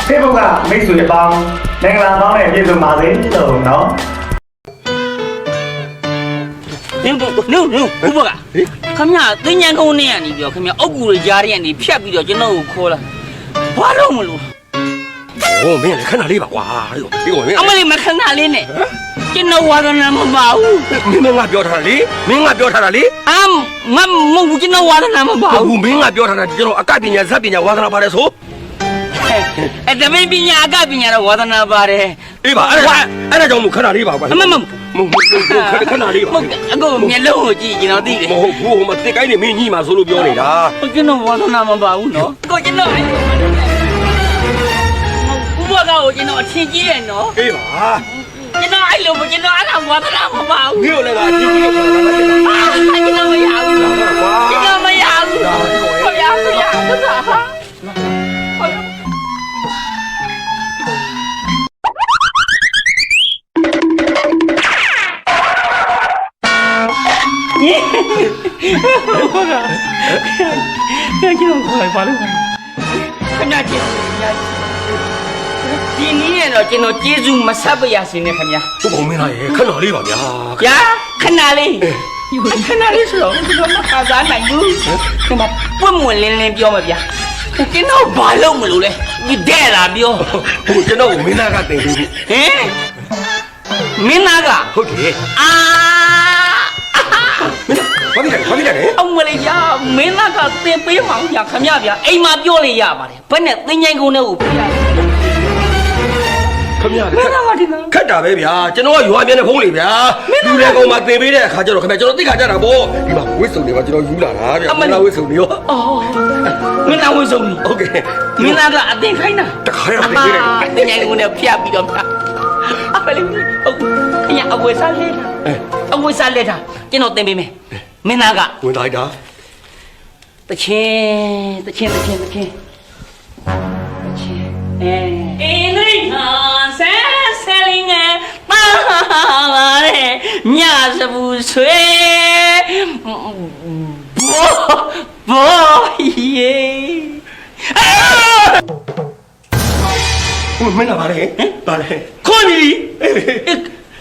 Facebook ကမိတ်ဆွေအပေါင်းမင်္ဂလာပေါင်းနဲ့ပြည့်စုံပါစေလို့နော်နင်ဘုဘကခမရတင်းញံကုန်းနဲ့ကနေပြောခမရအုတ်ကူတွေကြားထဲကနေဖြတ်ပြီးတော့ကျွန်တော်ကိုခေါ်လာဘာလို့မလို့โอ้မင်းလည်းခဏလေးပါကွာဒီကောင်မင်းအမလေးမခဏလေးနဲ့ကျွန်တော်ဝါသနာမပါဘူးမင်းငါပြောထားတာလေမင်းငါပြောထားတာလေမဟုတ်ကျွန်တော်ဝါသနာမပါဘူးမင်းငါပြောထားတာကျွန်တော်အကပညာဇက်ပညာဝါသနာပါတယ်ဆိုတမင်းပညာအကပညာတော့ဝါသနာပါတယ်အေးပါအဲ့ဒါကြောင့်မို့ခဏလေးပါကွာမခဏလေးပါအခုမျက်လုံးကိုကြည့်ကျွန်တော်သိတယ်မဟုတ်ဘူးဟိုမှာတစ်ကိုင်းနေမင်းညီမှာဆိုလို့ပြောနေတာကျွန်တော်ဝါသနာမပါဘူးနော်ကိုကျွန်တော်ဘုရားကိုကျွန်တော်အထင်ကြီးတယ်နော်အေးပါကျွန်တော်အဲ့လိုကျွန်တော်အဲ့ဒါဝါသနာမပါဘူးမြို့လည်းကအထင်ကြီးလို့ပြောတာကျွန်တော်မရဘူးကျွန်တော်မရဘူးဘုရားဟာကျွန်တော်ခေါ်လိုက်ပါလို့ခင်ဗျာဒီနည်းနဲ့တော့ကျွန်တော်ကျေးဇူးမဆက်ပါရစေနဲ့ခင်ဗျာဟုတ်ပါမင်းလားရေခဏလေးပါဗျာဗျာခဏလေးဆိုတော့ကျွန်တော်မခါစားနိုင်ဘူးကျွန်တော်ပွင့်မွင်လင်းလင်းပြောမှာဗျာကျွန်တော်ဘာလုပ်မလို့လဲဒီတဲ့လာပြောဟိုကျွန်တော်မင်းသားကတင်ပြီးဟင်မင်းသားကဟုတ်တယ်ဘာဖြစ်လဲအမလေးရမင်းသားကတင်ပေးမှောင်ရခမရဗျာအိမ်မှာပြောလေရပါတယ်ဘယ်နဲ့သင်္ချိုင်းကုန်းထဲကိုပြရခမရခက်တာပဲဗျာကျွန်တော်ကရွာပြန်တဲ့ဖုံးလေဗျာလူတွေကောင်မှတင်ပေးတဲ့အခါကျတော့ခမရကျွန်တော်သိခါကြတာပေါ့ဒီမှာဝစ်စုံတွေပါကျွန်တော်ယူလာတာဗျာမင်းသားဝစ်စုံတွေရောမင်းသားဝစ်စုံဟုတ်ကဲ့မင်းသားကအတင်ခိုင်းတာတခါရတင်ပေးတယ်သင်္ချိုင်းကုန်းထဲပြပြီးတော့အမလေးဟုတ်အဝေးစားလက်တာကျွန်တော်တင်ပေးမယ်မင်းသားကဝင်လိုက်တာတချင်းအေးလေးဟာဆဲလင်းငယ်ပါလာတဲ့ညစဘူးဆွေဘောယေမင်းလာပါလေပါလေခေါ်နေ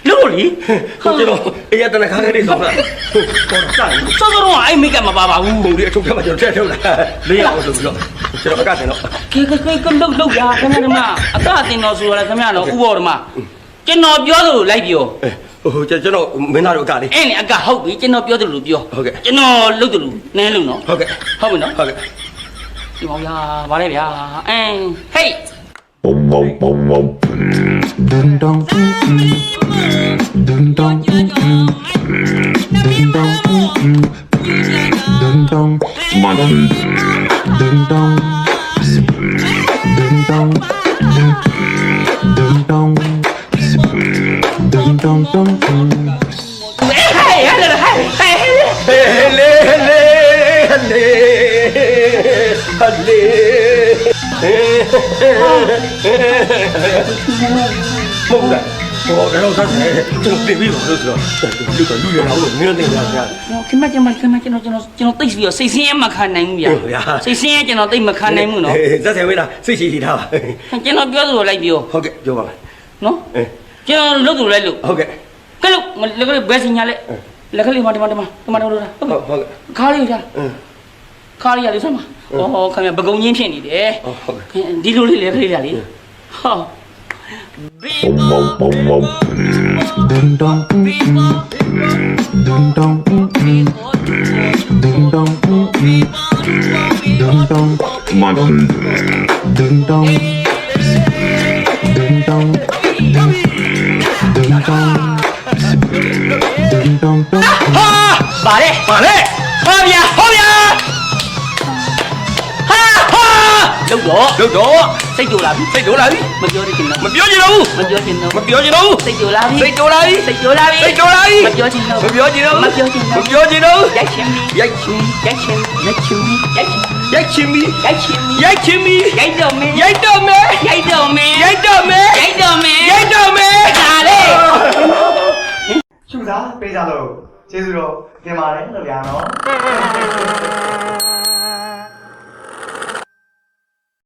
လို့လီကျွန်တော်အေးရတနခါကနေတော့ပေါ်တာစောစောတော့အဲ့မိကမပါပါဘူးဘုံဒီအထုပ်ကမှကျွန်တော်ထည့်ထုတ်လာလေးရအောင်ဆိုပြီးတော့ကျွန်တော်အကတင်တော့လုတ်ရခင်ဗျာဓမ္မအကတင်တော်ဆိုရခင်ဗျာတော့ဥဘောဓမ္မကျွန်တော်ပြောသလိုလိုက်ပြောဟိုကျွန်တော်မင်းသားတို့အကလေးအဲ့လေအကဟုတ်ပြီကျွန်တော်ပြောသလိုပြောဟုတ်ကဲ့ကျွန်တော်လုတ်သလိုနည်းလို့နော်ဟုတ်ကဲ့ဟုတ်ပြီနော်ဟုတ်ကဲ့ဒီမောင်ရပါလေဗျာဟေးDun dun dun dun dun dun dun dun dunမဟုတ်လားဟောတော့ဆက်တယ်ကျွန်တော်ပြင်ပြီးပါလို့ဆိုတော့လူရအောင်လို့နင်းနေကြဗျာခင်ဗျကျွန်တော်သိပြီးတော့စိတ်ဆင်းရဲမခံနိုင်ဘူးဗျာစိတ်ဆင်းရဲကျွန်တော်သိမခံနိုင်ဘူးနော်ဇက်ဆယ်ဝေးလားစိတ်ရှိထားပါကျွန်တော်ပြောသလိုလိုက်ပြောဟုတ်ကဲ့ပြောပါမယ်နော်ကျွန်တော်လုပ်သူလိုက်လို့ဟုတ်ကဲ့ကဲလို့လက်ကလေးဘယ်စင်ညာလဲလက်ကလေးမဟုတ်ခါလေးကြာခါလေးရလေးဆမ်းပါခင်ဗျပကုံချင်းဖြစ်နေတယ်ဒီလိုလေးလက်ကလေးရလေးဟောDun dun dun dun dun dun dun dun dun dunပါလေဟောဗျာလုတ်တော့စိတ်ကြိုလာပြီမပြောချင်တော့မပြောချင်တော့စိတ်ကြိုလာပြီမပြောချင်တော့မပြောချင်တော့ရိုက်ချင်ပြီရိုက်တော့မယ်ဒါလေရှုစားပေးကြလို့ကျေးဇူးတော်တင်ပါတယ်လို့ဗျာနော်